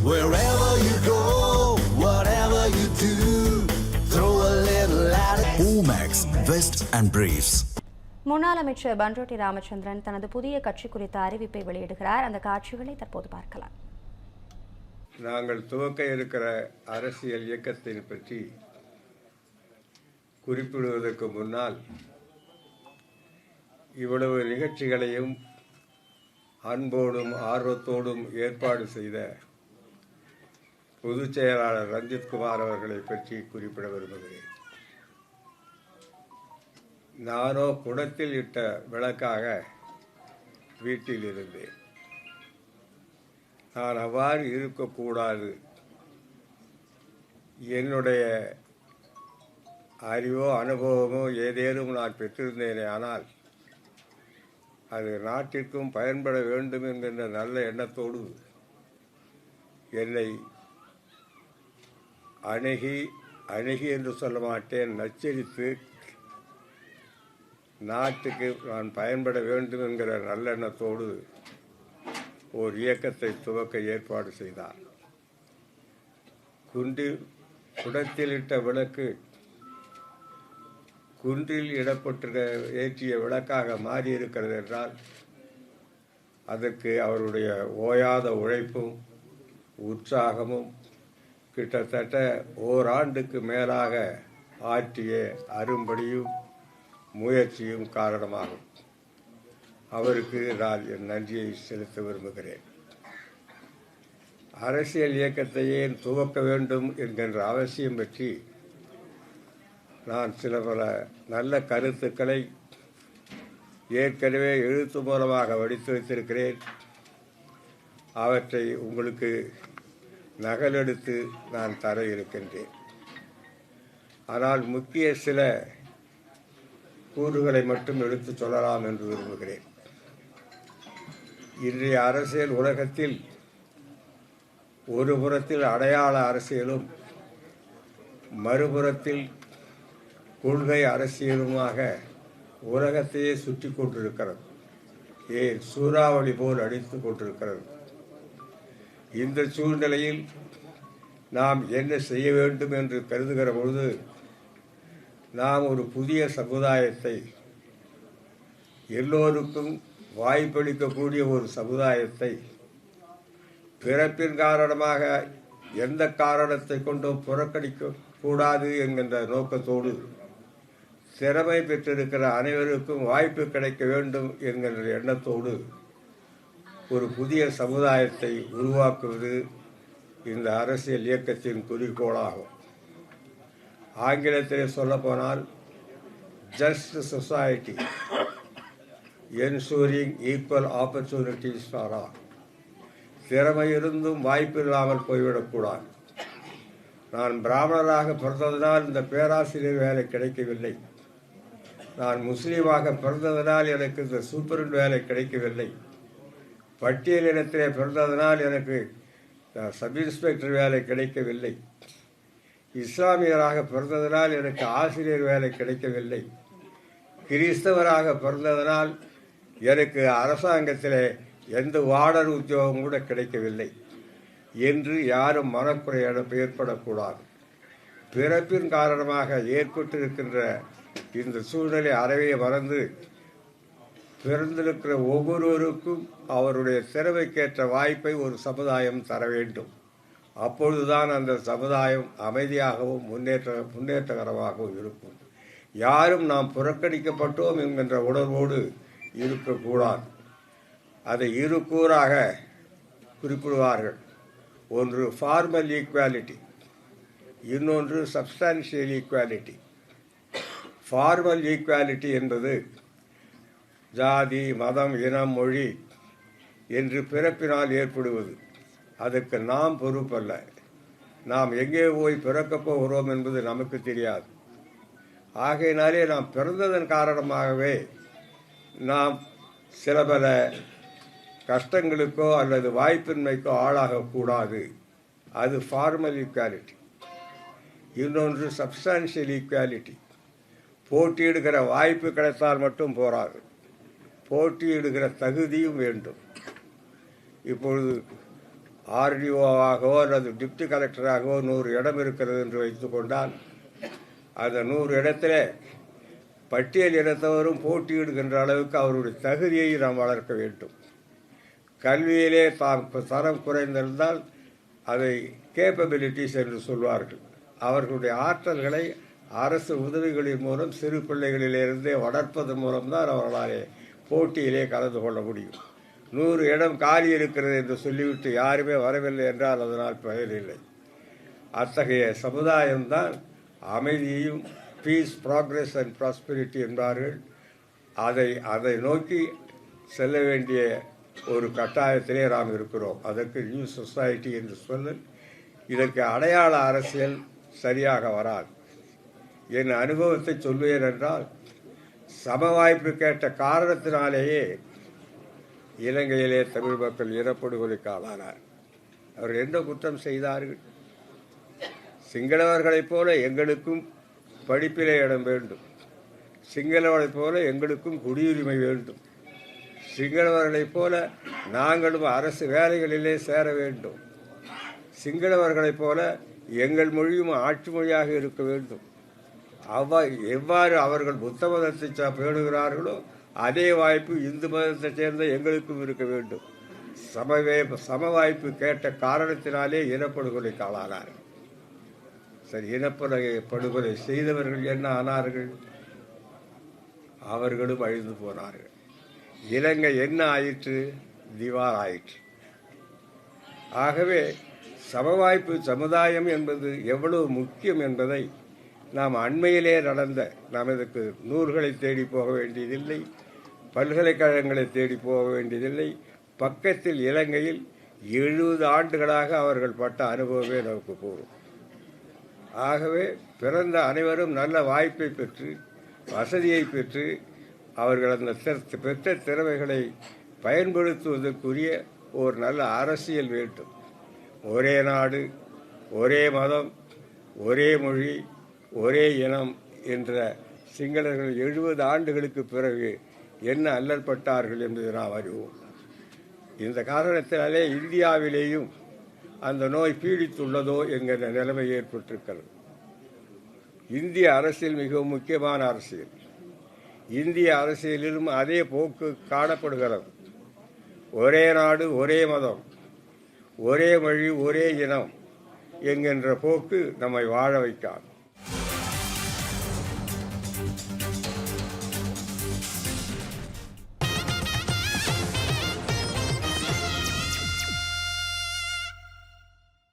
Wherever you go, whatever you do, throw a little at it. Omax, Vest and Briefs. முன்னாள் அமைச்சர் பண்ருட்டி ராமச்சந்திரன் தனது புதிய கட்சி குறித்த அறிவிப்பை வெளியிடுகிறார். அந்த காட்சிகளை தற்போது பார்க்கலாம். நாங்கள் துவக்க இருக்கிற அரசியல் இயக்கத்தை பற்றி குறிப்பிடுவதற்கு முன்னால் இவ்வளவு நிகழ்ச்சிகளையும் அன்போடும் ஆர்வத்தோடும் ஏற்பாடு செய்த பொதுச் செயலாளர் ரஞ்சித்குமார் அவர்களை பற்றி குறிப்பிட விரும்புகிறேன். நானோ குடத்தில் இட்ட விளக்காக வீட்டில் இருந்தேன். நான் அவ்வாறு இருக்கக்கூடாது. என்னுடைய அறிவோ அனுபவமோ ஏதேனும் நான் பெற்றிருந்தேனே ஆனால் அது நாட்டிற்கும் பயன்பட வேண்டும் என்கின்ற நல்ல எண்ணத்தோடு என்னை அணுகி என்று சொல்ல மாட்டேன், நச்சரித்து நாட்டுக்கு நான் பயன்பட வேண்டும் என்கிற நல்லெண்ணத்தோடு ஓர் இயக்கத்தை துவக்க ஏற்பாடு செய்தார். குடத்தில் இட்ட விளக்கு குன்றில் இடப்பட்ட ஏற்றிய விளக்காக மாறியிருக்கிறது என்றால் அதற்கு அவருடைய ஓயாத உழைப்பும் உற்சாகமும் கிட்டத்தட்ட ஓராண்டுக்கு மேலாக ஆற்றிய அரும்படியும் முயற்சியும் காரணமாகும். அவருக்கு நான் என் நன்றியை செலுத்த விரும்புகிறேன். அரசியல் இயக்கத்தையே துவக்க வேண்டும் என்கின்ற அவசியம் பற்றி நான் சில பல நல்ல கருத்துக்களை ஏற்கனவே எழுத்து மூலமாக வடித்து வைத்திருக்கிறேன். அவற்றை உங்களுக்கு நகலெடுத்து நான் தர இருக்கின்றேன். ஆனால் முக்கிய சில கூறுகளை மட்டும் எடுத்து சொல்லலாம் என்று விரும்புகிறேன். இன்றைய அரசியல் உலகத்தில் ஒரு புறத்தில் அடையாள அரசியலும் மறுபுறத்தில் கொள்கை அரசியலுமாக உலகத்தையே சுற்றி கொண்டிருக்கிறது. சூறாவளி போல் அடித்து கொண்டிருக்கிறது. இந்த சூழ்நிலையில் நாம் என்ன செய்ய வேண்டும் என்று கருதுகிற பொழுது நாம் ஒரு புதிய சமுதாயத்தை, எல்லோருக்கும் வாய்ப்பளிக்கக்கூடிய ஒரு சமுதாயத்தை, பிறப்பின் காரணமாக எந்த காரணத்தை கொண்டும் புறக்கணிக்க கூடாது என்கின்ற நோக்கத்தோடு திறமை பெற்றிருக்கிற அனைவருக்கும் வாய்ப்பு கிடைக்க வேண்டும் என்கின்ற எண்ணத்தோடு ஒரு புதிய சமுதாயத்தை உருவாக்குவது இந்த அரசியல் இயக்கத்தின் குறிக்கோளாகும். ஆங்கிலத்திலே சொல்லப்போனால் just society ensuring equal opportunities for all. திறமை இருந்தும் வாய்ப்பு இல்லாமல் போய்விடக்கூடாது. நான் பிராமணராக பிறந்ததனால் இந்த பேராசிரியர் வேலை கிடைக்கவில்லை. நான் முஸ்லீமாக பிறந்ததனால் எனக்கு இந்த சூப்பரண்ட் வேலை கிடைக்கவில்லை. பட்டியலினத்திலே பிறந்ததனால் எனக்கு சப் இன்ஸ்பெக்டர் வேலை கிடைக்கவில்லை. இஸ்லாமியராக பிறந்ததனால் எனக்கு ஆசிரியர் வேலை கிடைக்கவில்லை. கிறிஸ்தவராக பிறந்ததனால் எனக்கு அரசாங்கத்திலே எந்த வார்டன் உத்தியோகம் கூட கிடைக்கவில்லை என்று யாரும் மனக்குறை ஏற்படக்கூடாது. பிறப்பின் காரணமாக ஏற்பட்டிருக்கின்ற இந்த சூழ்நிலை அறவே மறந்து பிறந்திருக்கிற ஒவ்வொருவருக்கும் அவருடைய திறமைக்கேற்ற வாய்ப்பை ஒரு சமுதாயம் தர வேண்டும். அப்பொழுதுதான் அந்த சமுதாயம் அமைதியாகவும் முன்னேற்றகரமாகவும் இருக்கும். யாரும் நாம் புறக்கணிக்கப்பட்டோம் என்கின்ற உணர்வோடு இருக்கக்கூடாது. அதை இரு கூறாக குறிப்பிடுவார்கள். ஒன்று ஃபார்மல் ஈக்குவாலிட்டி, இன்னொன்று சப்ஸ்டான்ஷியல் ஈக்குவாலிட்டி. ஃபார்மல் ஈக்குவாலிட்டி என்பது ஜாதி, மதம், இனம், மொழி என்று பிறப்பினால் ஏற்படுவது. அதற்கு நாம் பொறுப்பல்ல. நாம் எங்கே போய் பிறக்கப் போகிறோம் என்பது நமக்கு தெரியாது. ஆகையினாலே நாம் பிறந்ததன் காரணமாகவே நாம் சில பல கஷ்டங்களுக்கோ அல்லது வாய்ப்பின்மைக்கோ ஆளாகக்கூடாது. அது ஃபார்மல் ஈக்குவாலிட்டி. இன்னொன்று சப்ஸ்டான்ஷியல் ஈக்குவாலிட்டி. போட்டியிடுகிற வாய்ப்பு கிடைத்தால் மட்டும் போராது, போட்டியிடுகிற தகுதியும் வேண்டும். இப்பொழுது ஆர்டிஓவாகவோ அல்லது டிப்டி கலெக்டராகவோ 100 இடம் இருக்கிறது என்று வைத்துக்கொண்டால் அந்த 100 இடத்துல பட்டியல் இனத்தவரும் போட்டியிடுகின்ற அளவுக்கு அவருடைய தகுதியை நாம் வளர்க்க வேண்டும். கல்வியிலே தரம் குறைந்திருந்தால் அதை கேப்பபிலிட்டிஸ் என்று சொல்வார்கள். அவர்களுடைய ஆற்றல்களை அரசு உதவிகளின் மூலம் சிறு பிள்ளைகளிலிருந்தே வளர்ப்பதன் மூலம்தான் அவர்களாலே போட்டியிலே கலந்து கொள்ள முடியும். 100 இடம் காலி இருக்கிறது என்று சொல்லிவிட்டு யாருமே வரவில்லை என்றால் அதனால் பயனில்லை. அத்தகைய சமுதாயம்தான் அமைதியையும் பீஸ், ப்ராக்ரஸ் அண்ட் ப்ராஸ்பெரிட்டி என்பார்கள். அதை நோக்கி செல்ல வேண்டிய ஒரு கட்டாயத்திலே நாம் இருக்கிறோம். அதற்கு நியூ சொசைட்டி என்று சொல்ல இதற்கு அடையாள அரசியல் சரியாக வராது. என் அனுபவத்தை சொல்வேன் என்றால், சம வாய்ப்பு கேட்ட காரணத்தினாலேயே இலங்கையிலே தமிழ் மக்கள் இனப்படுகொலைக்கு ஆளானார். அவர் என்ன குற்றம் செய்தார்கள்? சிங்களவர்களைப் போல எங்களுக்கும் படிப்பிலே இடம் வேண்டும், சிங்களவர்களைப் போல எங்களுக்கும் குடியுரிமை வேண்டும், சிங்களவர்களைப் போல நாங்களும் அரசு வேலைகளிலே சேர வேண்டும், சிங்களவர்களைப் போல எங்கள் மொழியும் ஆட்சி மொழியாக இருக்க வேண்டும். எவ்வாறு அவர்கள் புத்த மதத்தை பேணுகிறார்களோ அதே வாய்ப்பு இந்து மதத்தை சேர்ந்த எங்களுக்கும் இருக்க வேண்டும். சம வாய்ப்பு கேட்ட காரணத்தினாலே இனப்படுகொலைக்கு ஆளானார்கள். சரி, இனப்படுகொலை செய்தவர்கள் என்ன ஆனார்கள்? அவர்களும் அழிந்து போனார்கள். இலங்கை என்ன ஆயிற்று? திவால் ஆயிற்று. ஆகவே சமவாய்ப்பு சமுதாயம் என்பது எவ்வளவு முக்கியம் என்பதை நாம் அண்மையிலே நாம் இதற்கு நூல்களை தேடி போக வேண்டியதில்லை, பல்கலைக்கழகங்களை தேடி போக வேண்டியதில்லை. பக்கத்தில் இலங்கையில் 70 ஆண்டுகளாக அவர்கள் பட்ட அனுபவமே நமக்கு போகும். ஆகவே பிறந்த அனைவரும் நல்ல வாய்ப்பை பெற்று வசதியை பெற்று அவர்கள் அந்த பெற்ற திறமைகளை பயன்படுத்துவதற்குரிய ஒரு நல்ல அரசியல் வேண்டும். ஒரே நாடு, ஒரே மதம், ஒரே மொழி, ஒரே இனம் என்ற சிங்களர்கள் 70 ஆண்டுகளுக்கு பிறகு என்ன அல்லற்பட்டார்கள் என்பதை நாம் அறிவோம். இந்த காரணத்தினாலே இந்தியாவிலேயும் அந்த நோய் பீடித்துள்ளதோ என்கிற நிலைமை ஏற்பட்டிருக்கிறது. இந்திய அரசியல் மிகவும் முக்கியமான அரசியல். இந்திய அரசியலிலும் அதே போக்கு காணப்படுகிறது. ஒரே நாடு, ஒரே மதம், ஒரே மொழி, ஒரே இனம் என்கின்ற போக்கு நம்மை வாழ வைக்காது.